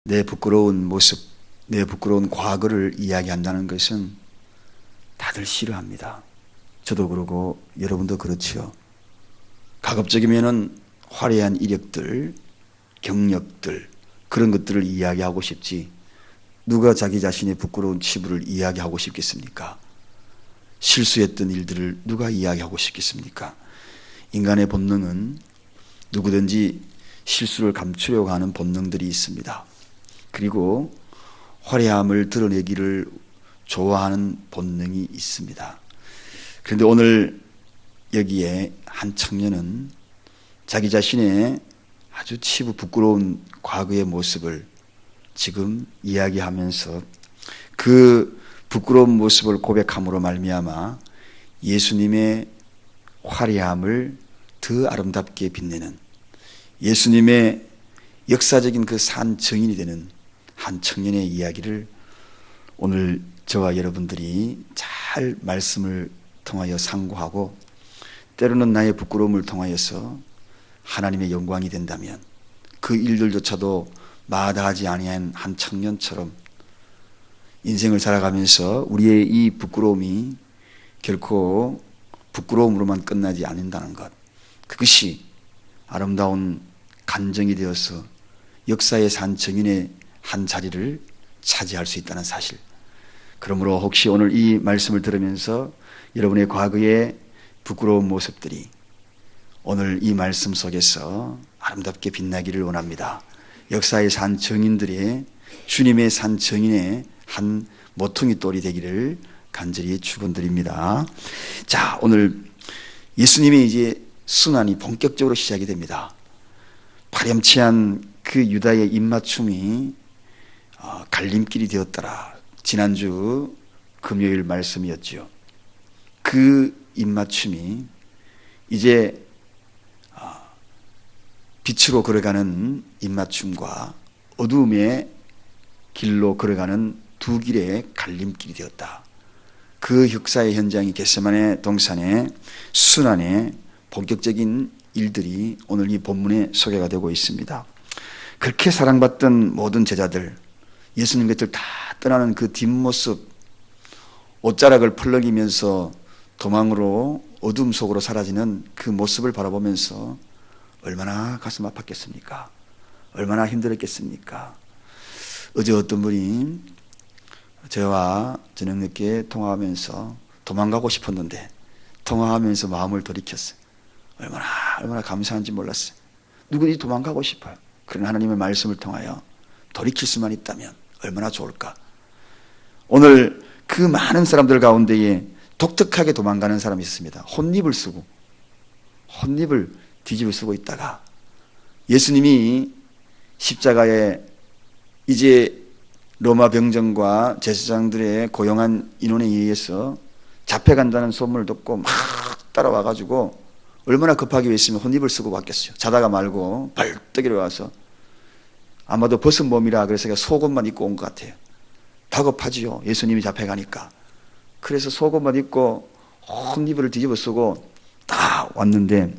내 부끄러운 모습, 내 부끄러운 과거를 이야기한다는 것은 다들 싫어합니다. 저도 그러고 여러분도 그렇지요. 가급적이면은 화려한 이력들, 경력들, 그런 것들을 이야기하고 싶지, 누가 자기 자신의 부끄러운 치부를 이야기하고 싶겠습니까? 실수했던 일들을 누가 이야기하고 싶겠습니까? 인간의 본능은 누구든지 실수를 감추려고 하는 본능들이 있습니다. 그리고 화려함을 드러내기를 좋아하는 본능이 있습니다. 그런데 오늘 여기에 한 청년은 자기 자신의 아주 치부 부끄러운 과거의 모습을 지금 이야기하면서 그 부끄러운 모습을 고백함으로 말미암아 예수님의 화려함을 더 아름답게 빛내는, 예수님의 역사적인 그 산 증인이 되는 한 청년의 이야기를 오늘 저와 여러분들이 잘 말씀을 통하여 상고하고, 때로는 나의 부끄러움을 통하여서 하나님의 영광이 된다면 그 일들조차도 마다하지 아니한 한 청년처럼 인생을 살아가면서 우리의 이 부끄러움이 결코 부끄러움으로만 끝나지 않는다는 것, 그것이 아름다운 간증이 되어서 역사의 산 증인의 한 자리를 차지할 수 있다는 사실. 그러므로 혹시 오늘 이 말씀을 들으면서 여러분의 과거의 부끄러운 모습들이 오늘 이 말씀 속에서 아름답게 빛나기를 원합니다. 역사의 산 증인들의, 주님의 산 증인의 한 모퉁이 돌이 되기를 간절히 축원드립니다. 자, 오늘 예수님의 이제 순환이 본격적으로 시작이 됩니다. 파렴치한 그 유다의 입맞춤이 갈림길이 되었더라. 지난주 금요일 말씀이었죠. 그 입맞춤이 이제 빛으로 걸어가는 입맞춤과 어두움의 길로 걸어가는 두 길의 갈림길이 되었다. 그 역사의 현장이 겟세마네 동산의 순환의 본격적인 일들이 오늘 이 본문에 소개가 되고 있습니다. 그렇게 사랑받던 모든 제자들, 예수님 곁을 다 떠나는 그 뒷모습, 옷자락을 펄럭이면서 도망으로 어둠 속으로 사라지는 그 모습을 바라보면서 얼마나 가슴 아팠겠습니까? 얼마나 힘들었겠습니까? 어제 어떤 분이 저와 저녁 늦게 통화하면서 도망가고 싶었는데 통화하면서 마음을 돌이켰어요. 얼마나 감사한지 몰랐어요. 누구든지 도망가고 싶어요. 그런 하나님의 말씀을 통하여 돌이킬 수만 있다면 얼마나 좋을까. 오늘 그 많은 사람들 가운데에 독특하게 도망가는 사람이 있습니다. 혼입을 뒤집어 쓰고 있다가 예수님이 십자가에 이제 로마 병정과 제사장들의 고용한 인원에 의해서 잡혀간다는 소문을 듣고 막 따라와가지고 얼마나 급하게 했으면 혼입을 쓰고 왔겠어요. 자다가 말고 벌떡 일어나서, 아마도 벗은 몸이라 그래서 속옷만 입고 온 것 같아요. 다급하지요. 예수님이 잡혀가니까. 그래서 속옷만 입고 혼입을 뒤집어 쓰고 딱 왔는데,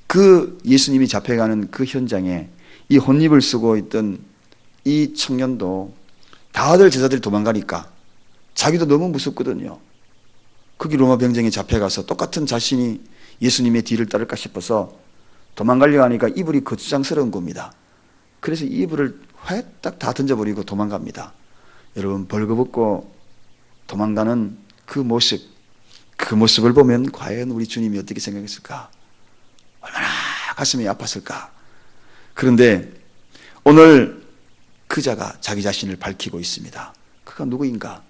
그 예수님이 잡혀가는 그 현장에 이 혼입을 쓰고 있던 이 청년도 다들 제자들이 도망가니까 자기도 너무 무섭거든요. 거기 로마 병정에 잡혀가서 똑같은 자신이 예수님의 뒤를 따를까 싶어서 도망가려고 하니까 이불이 거추장스러운 겁니다. 그래서 이불을 회딱 다 던져버리고 도망갑니다. 여러분, 벌거벗고 도망가는 그 모습을 보면 과연 우리 주님이 어떻게 생각했을까? 얼마나 가슴이 아팠을까? 그런데 오늘 그자가 자기 자신을 밝히고 있습니다. 그가 누구인가?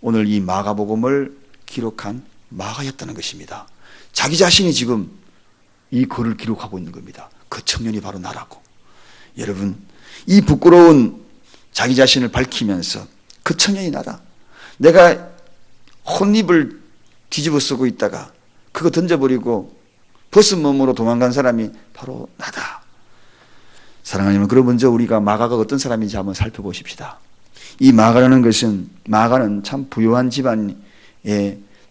오늘 이 마가복음을 기록한 마가였다는 것입니다. 자기 자신이 지금 이 글을 기록하고 있는 겁니다. 그 청년이 바로 나라고. 여러분, 이 부끄러운 자기 자신을 밝히면서 그 청년이 나다. 내가 혼입을 뒤집어 쓰고 있다가 그거 던져버리고 벗은 몸으로 도망간 사람이 바로 나다. 사랑하는 여러분, 그럼 먼저 우리가 마가가 어떤 사람인지 한번 살펴보십시다. 이 마가라는 것은, 마가는 참 부유한 집안에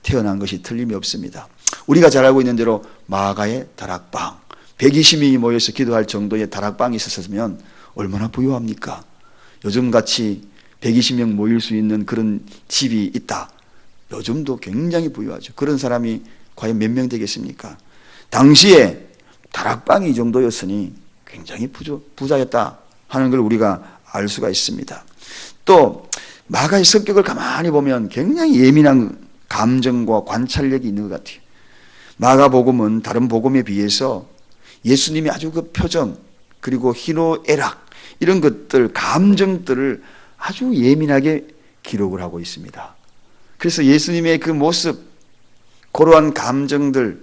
태어난 것이 틀림이 없습니다. 우리가 잘 알고 있는 대로 마가의 다락방, 120명이 모여서 기도할 정도의 다락방이 있었으면 얼마나 부유합니까? 요즘같이 120명 모일 수 있는 그런 집이 있다. 요즘도 굉장히 부유하죠. 그런 사람이 과연 몇 명 되겠습니까? 당시에 다락방이 이 정도였으니 굉장히 부자였다 하는 걸 우리가 알 수가 있습니다. 또 마가의 성격을 가만히 보면 굉장히 예민한 감정과 관찰력이 있는 것 같아요. 마가복음은 다른 복음에 비해서 예수님이 아주 그 표정 그리고 희노애락 이런 것들 감정들을 아주 예민하게 기록을 하고 있습니다. 그래서 예수님의 그 모습 그러한 감정들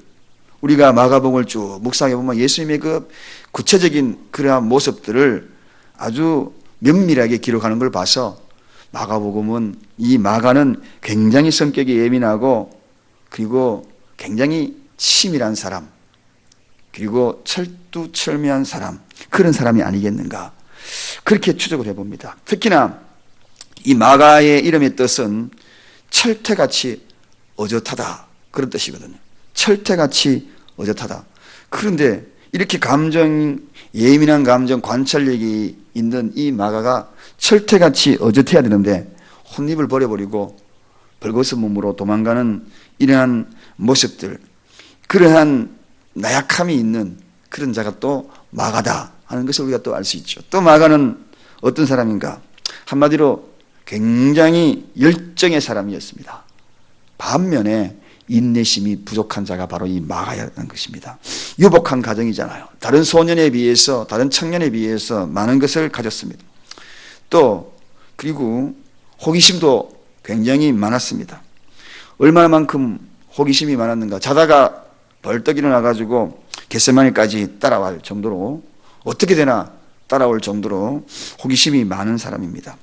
우리가 마가복음을 쭉 묵상해 보면 예수님의 그 구체적인 그러한 모습들을 아주 면밀하게 기록하는 걸 봐서 마가복음은 이 마가는 굉장히 성격이 예민하고 그리고 굉장히 치밀한 사람 그리고 철두철미한 사람 그런 사람이 아니겠는가 그렇게 추적을 해봅니다. 특히나 이 마가의 이름의 뜻은 철퇴같이 어젓하다 그런 뜻이거든요. 철퇴같이 어젓하다. 그런데 이렇게 예민한 감정 관찰력이 있는 이 마가가 철퇴같이 어젓해야 되는데 혼입을 버려버리고 벌거벗은 몸으로 도망가는 이러한 모습들 그러한 나약함이 있는 그런 자가 또 마가다 하는 것을 우리가 또 알 수 있죠. 또 마가는 어떤 사람인가? 한마디로 굉장히 열정의 사람이었습니다. 반면에 인내심이 부족한 자가 바로 이 마가였던 것입니다. 유복한 가정이잖아요. 다른 소년에 비해서 다른 청년에 비해서 많은 것을 가졌습니다. 또 그리고 호기심도 굉장히 많았습니다. 얼마만큼 호기심이 많았는가? 자다가 벌떡 일어나가지고 겟세마네까지 따라갈 정도로 어떻게 되나 따라올 정도로 호기심이 많은 사람입니다.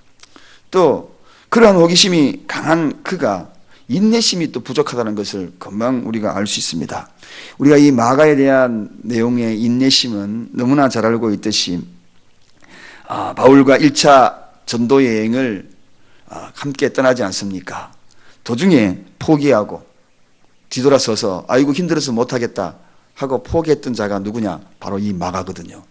또 그러한 호기심이 강한 그가 인내심이 또 부족하다는 것을 금방 우리가 알 수 있습니다. 우리가 이 마가에 대한 내용의 인내심은 너무나 잘 알고 있듯이 바울과 1차 전도 여행을 함께 떠나지 않습니까? 도중에 포기하고 뒤돌아서서 아이고 힘들어서 못하겠다 하고 포기했던 자가 누구냐? 바로 이 마가거든요.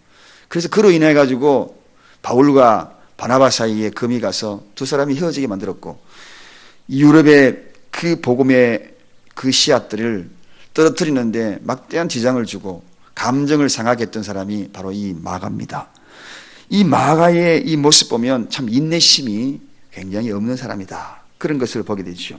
그래서 그로 인해 가지고 바울과 바나바 사이에 금이 가서 두 사람이 헤어지게 만들었고 유럽의 그 복음의 그 씨앗들을 떨어뜨리는데 막대한 지장을 주고 감정을 상하게 했던 사람이 바로 이 마가입니다. 이 마가의 이 모습 보면 참 인내심이 굉장히 없는 사람이다. 그런 것을 보게 되죠.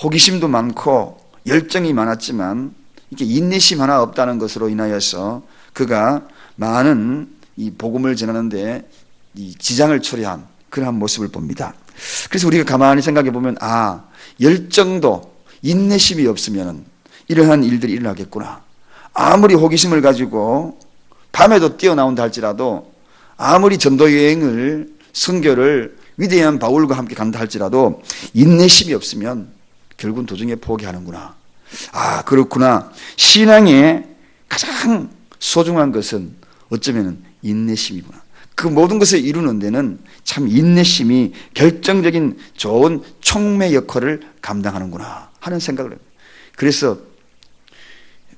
호기심도 많고 열정이 많았지만 이렇게 인내심 하나 없다는 것으로 인하여서 그가 많은 이 복음을 전하는데 이 지장을 초래한 그러한 모습을 봅니다. 그래서 우리가 가만히 생각해 보면 열정도 인내심이 없으면 이러한 일들이 일어나겠구나. 아무리 호기심을 가지고 밤에도 뛰어나온다 할지라도 아무리 전도 여행을 선교를 위대한 바울과 함께 간다 할지라도 인내심이 없으면 결국은 도중에 포기하는구나. 그렇구나. 신앙의 가장 소중한 것은 어쩌면 인내심이구나. 그 모든 것을 이루는 데는 참 인내심이 결정적인 좋은 촉매 역할을 감당하는구나 하는 생각을 합니다. 그래서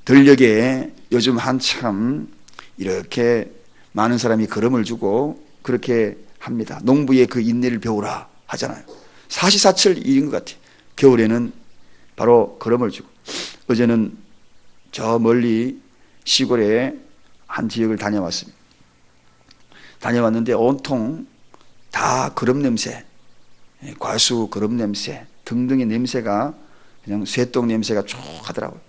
들녘에 요즘 한참 이렇게 많은 사람이 걸음을 주고 그렇게 합니다. 농부의 그 인내를 배우라 하잖아요. 사시사철 일인 것 같아요. 겨울에는 바로 걸음을 주고 어제는 저 멀리 시골에 한 지역을 다녀왔는데 온통 다 거름 냄새, 과수 거름 냄새 등등의 냄새가 그냥 쇠똥 냄새가 쭉 하더라고요.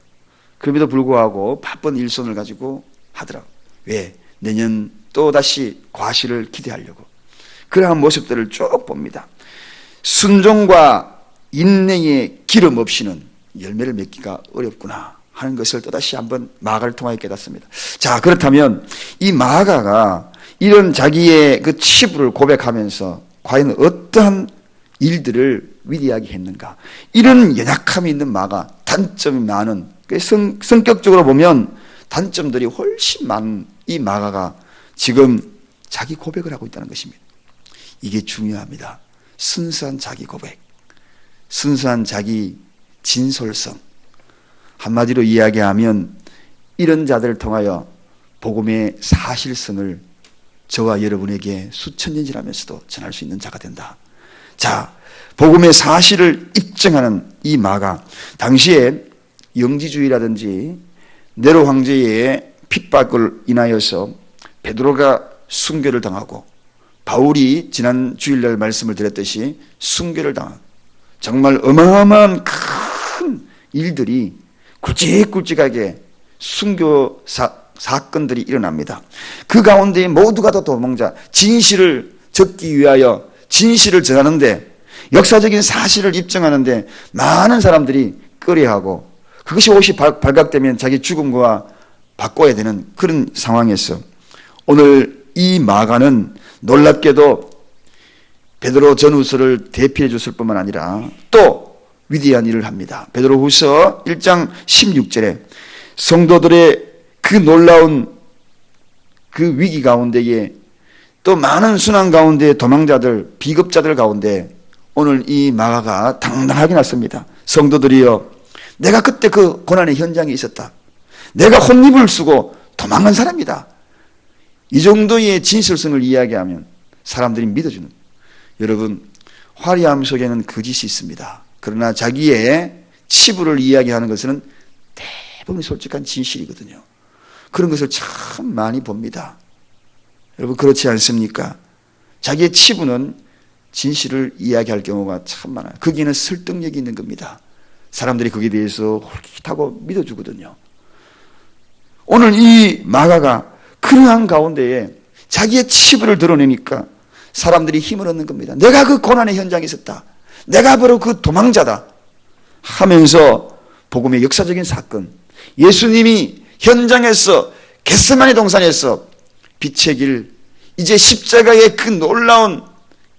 그럼에도 불구하고 바쁜 일손을 가지고 하더라고요. 왜? 내년 또다시 과실을 기대하려고. 그러한 모습들을 쭉 봅니다. 순종과 인내의 기름 없이는 열매를 맺기가 어렵구나 하는 것을 또다시 한번 마가를 통하여 깨닫습니다. 자, 그렇다면 이 마가가 이런 자기의 그 치부를 고백하면서 과연 어떠한 일들을 위대하게 했는가? 이런 연약함이 있는 마가, 단점이 많은, 성격적으로 보면 단점들이 훨씬 많은 이 마가가 지금 자기 고백을 하고 있다는 것입니다. 이게 중요합니다. 순수한 자기 고백, 순수한 자기 진솔성. 한마디로 이야기하면 이런 자들을 통하여 복음의 사실성을 저와 여러분에게 수천 년 지나면서도 전할 수 있는 자가 된다. 자, 복음의 사실을 입증하는 이 마가, 당시에 영지주의라든지 네로 황제의 핍박을 인하여서 베드로가 순교를 당하고 바울이 지난 주일날 말씀을 드렸듯이 순교를 당하고 정말 어마어마한 큰 일들이 굵직굵직하게 순교 사건들이 일어납니다. 그 가운데 모두가 다 도망자, 진실을 적기 위하여 진실을 전하는데, 역사적인 사실을 입증하는데 많은 사람들이 꺼려하고, 그것이 혹시 발각되면 자기 죽음과 바꿔야 되는 그런 상황에서 오늘 이 마가는 놀랍게도 베드로 전후서를 대피해 줬을 뿐만 아니라 또 위대한 일을 합니다. 베드로후서 1장 16절에 성도들의 그 놀라운 그 위기 가운데에 또 많은 순환 가운데 도망자들, 비겁자들 가운데 오늘 이 마가가 당당하게 났습니다. 성도들이여, 내가 그때 그 고난의 현장에 있었다. 내가 혼입을 쓰고 도망간 사람이다. 이 정도의 진실성을 이야기하면 사람들이 믿어주는. 여러분, 화려함 속에는 거짓이 있습니다. 그러나 자기의 치부를 이야기하는 것은 대부분 솔직한 진실이거든요. 그런 것을 참 많이 봅니다. 여러분, 그렇지 않습니까? 자기의 치부는 진실을 이야기할 경우가 참 많아요. 거기에는 설득력이 있는 겁니다. 사람들이 거기에 대해서 홀깃하고 믿어주거든요. 오늘 이 마가가 그러한 가운데에 자기의 치부를 드러내니까 사람들이 힘을 얻는 겁니다. 내가 그 고난의 현장에 있었다. 내가 바로 그 도망자다 하면서 복음의 역사적인 사건, 예수님이 현장에서 겟세마네 동산에서 빛의 길, 이제 십자가의 그 놀라운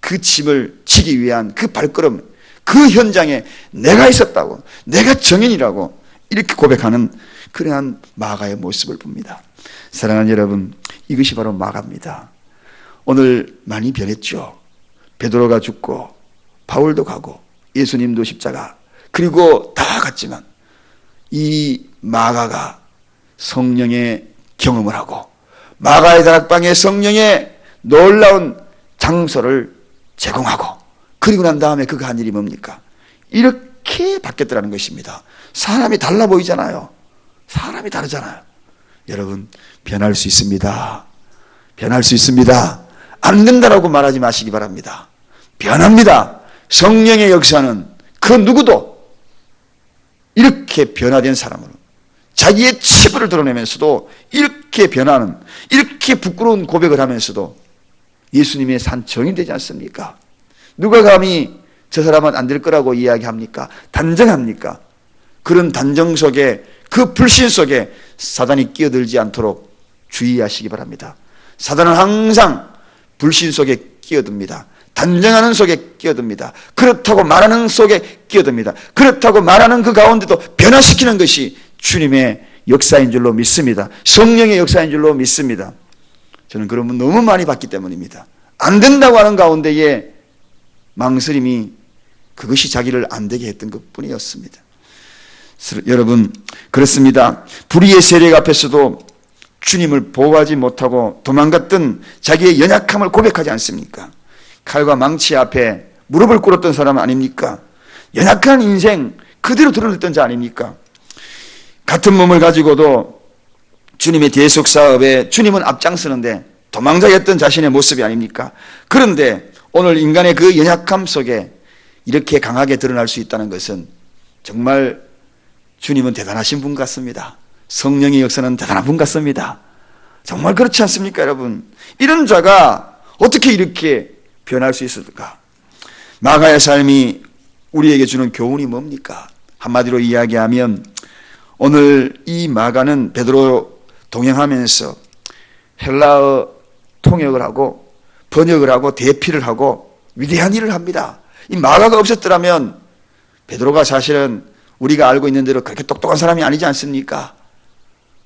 그 짐을 지기 위한 그 발걸음, 그 현장에 내가 있었다고, 내가 정인이라고 이렇게 고백하는 그러한 마가의 모습을 봅니다. 사랑하는 여러분, 이것이 바로 마가입니다. 오늘 많이 변했죠. 베드로가 죽고 바울도 가고 예수님도 십자가, 그리고 다 갔지만 이 마가가 성령의 경험을 하고 마가의 다락방에 성령의 놀라운 장소를 제공하고, 그리고 난 다음에 그가 한 일이 뭡니까? 이렇게 바뀌었더라는 것입니다. 사람이 달라 보이잖아요. 사람이 다르잖아요. 여러분, 변할 수 있습니다. 변할 수 있습니다. 안 된다라고 말하지 마시기 바랍니다. 변합니다. 성령의 역사는 그 누구도 이렇게 변화된 사람으로 자기의 치부를 드러내면서도 이렇게 변하는, 이렇게 부끄러운 고백을 하면서도 예수님의 산 정이 되지 않습니까? 누가 감히 저 사람은 안 될 거라고 이야기합니까? 단정합니까? 그런 단정 속에, 그 불신 속에 사단이 끼어들지 않도록 주의하시기 바랍니다. 사단은 항상 불신 속에 끼어듭니다. 단정하는 속에 끼어듭니다. 그렇다고 말하는 속에 끼어듭니다. 그렇다고 말하는 그 가운데도 변화시키는 것이 주님의 역사인 줄로 믿습니다. 성령의 역사인 줄로 믿습니다. 저는 그런 분 너무 많이 봤기 때문입니다. 안 된다고 하는 가운데에 망설임이 그것이 자기를 안 되게 했던 것뿐이었습니다. 여러분, 그렇습니다. 불의의 세력 앞에서도 주님을 보호하지 못하고 도망갔던 자기의 연약함을 고백하지 않습니까? 칼과 망치 앞에 무릎을 꿇었던 사람 아닙니까? 연약한 인생 그대로 드러냈던 자 아닙니까? 같은 몸을 가지고도 주님의 대속 사업에 주님은 앞장서는데 도망자였던 자신의 모습이 아닙니까? 그런데 오늘 인간의 그 연약함 속에 이렇게 강하게 드러날 수 있다는 것은 정말 주님은 대단하신 분 같습니다. 성령의 역사는 대단한 분 같습니다. 정말 그렇지 않습니까, 여러분? 이런 자가 어떻게 이렇게 변할 수 있을까? 마가의 삶이 우리에게 주는 교훈이 뭡니까? 한마디로 이야기하면 오늘 이 마가는 베드로 동행하면서 헬라어 통역을 하고 번역을 하고 대피를 하고 위대한 일을 합니다. 이 마가가 없었더라면 베드로가 사실은 우리가 알고 있는 대로 그렇게 똑똑한 사람이 아니지 않습니까?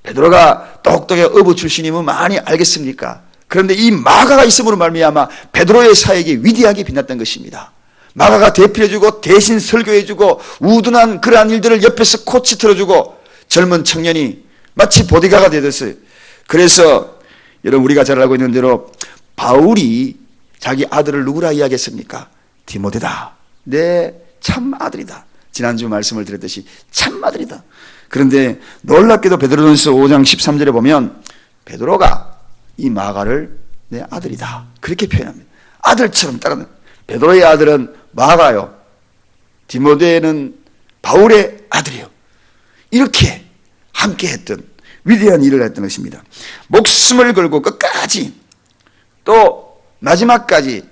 베드로가 똑똑해 어부 출신이면 많이 알겠습니까? 그런데 이 마가가 있음으로 말미암아 베드로의 사역이 위대하게 빛났던 것입니다. 마가가 대필해주고 대신 설교해주고 우둔한 그러한 일들을 옆에서 코치 틀어주고 젊은 청년이 마치 보디가가 되듯이, 그래서 여러분 우리가 잘 알고 있는 대로 바울이 자기 아들을 누구라 이야기했습니까? 디모데다. 내 참 아들이다. 지난주 말씀을 드렸듯이 참 아들이다. 그런데 놀랍게도 베드로전서 5장 13절에 보면 베드로가 이 마가를 내 아들이다. 그렇게 표현합니다. 아들처럼 따르는. 베드로의 아들은 마가요. 디모데는 바울의 아들이요. 이렇게 함께 했던 위대한 일을 했던 것입니다. 목숨을 걸고 끝까지 또 마지막까지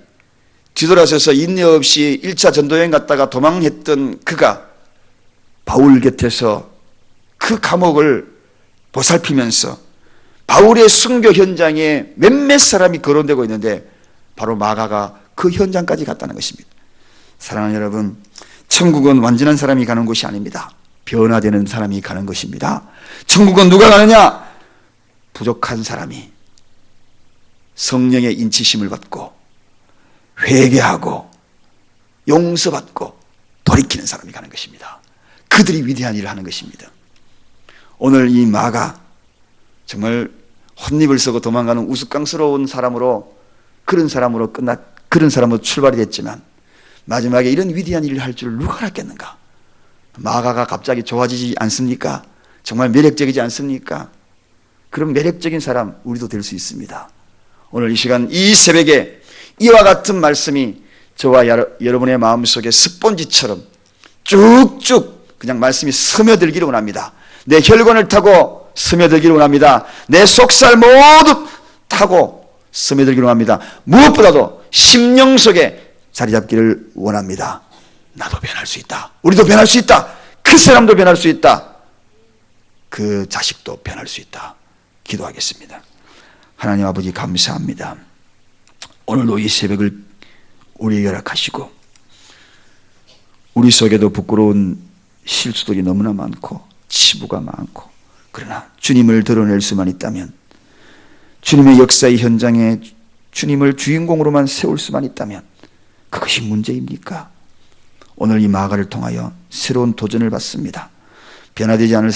뒤돌아서서 인내 없이 1차 전도여행 갔다가 도망했던 그가 바울 곁에서 그 감옥을 보살피면서 바울의 순교 현장에 몇몇 사람이 거론되고 있는데 바로 마가가 그 현장까지 갔다는 것입니다. 사랑하는 여러분, 천국은 완전한 사람이 가는 곳이 아닙니다. 변화되는 사람이 가는 것입니다. 천국은 누가 가느냐? 부족한 사람이 성령의 인치심을 받고 회개하고 용서받고 돌이키는 사람이 가는 것입니다. 그들이 위대한 일을 하는 것입니다. 오늘 이 마가 정말 혼입을 쓰고 도망가는 우스꽝스러운 사람으로 그런 사람으로 출발이 됐지만 마지막에 이런 위대한 일을 할 줄 누가 알았겠는가? 마가가 갑자기 좋아지지 않습니까? 정말 매력적이지 않습니까? 그런 매력적인 사람 우리도 될 수 있습니다. 오늘 이 시간 이 새벽에 이와 같은 말씀이 저와 여러분의 마음속에 스폰지처럼 쭉쭉 그냥 말씀이 스며들기를 원합니다. 내 혈관을 타고 스며들기를 원합니다. 내 속살 모두 타고 스며들기를 원합니다. 무엇보다도 심령 속에 자리 잡기를 원합니다. 나도 변할 수 있다. 우리도 변할 수 있다. 그 사람도 변할 수 있다. 그 자식도 변할 수 있다. 기도하겠습니다. 하나님 아버지 감사합니다. 오늘도 이 새벽을 우리에게 허락하시고 우리 속에도 부끄러운 실수들이 너무나 많고 치부가 많고 그러나 주님을 드러낼 수만 있다면 주님의 역사의 현장에 주님을 주인공으로만 세울 수만 있다면 그것이 문제입니까? 오늘 이 마가를 통하여 새로운 도전을 받습니다. 변화되지 않을